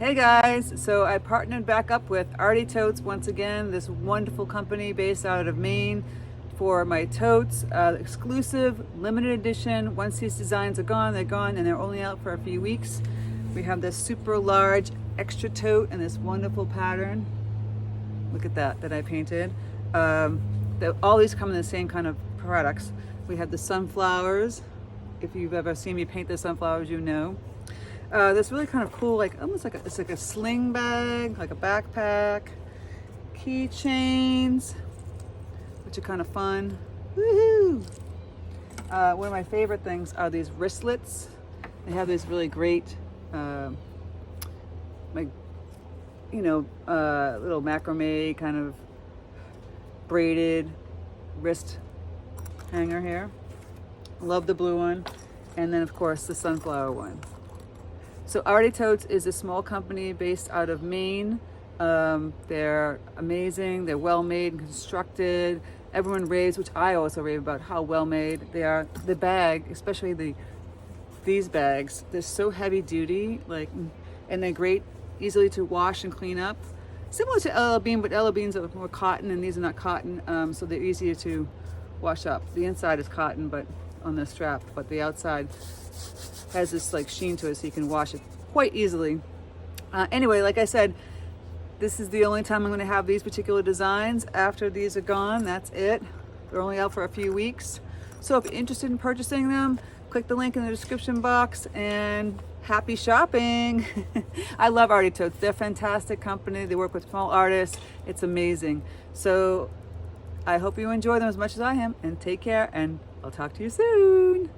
Hey guys, so I partnered back up with Artie Totes once again, this wonderful company based out of Maine for my totes, exclusive, limited edition. Once these designs are gone, they're gone and they're only out for a few weeks. We have this super large extra tote and this wonderful pattern. Look at that I painted. All these come in the same kind of products. We have the sunflowers. If you've ever seen me paint the sunflowers, you know. This really kind of cool, like almost like it's like a sling bag, like a backpack, keychains, which are kind of fun. Woohoo! One of my favorite things are these wristlets. They have these really great, little macrame kind of braided wrist hanger here. Love the blue one, and then of course the sunflower one. So Artie Totes is a small company based out of Maine. They're amazing. They're well made and constructed. Everyone raves, which I also rave about how well made they are. The bag, especially these bags, they're so heavy duty, and they're great, easily to wash and clean up. Similar to LL Bean, but LL Beans are more cotton, and these are not cotton, so they're easier to wash up. The inside is cotton, but on the strap, but the outside has this like sheen to it, so you can wash it quite easily. Anyway, like I said, this is the only time I'm going to have these particular designs. After these are gone, that's it. They're only out for a few weeks. So if you're interested in purchasing them, click the link in the description box and happy shopping. I love Artie Totes. They're a fantastic company. They work with small artists. It's amazing. So I hope you enjoy them as much as I am, and take care, and I'll talk to you soon.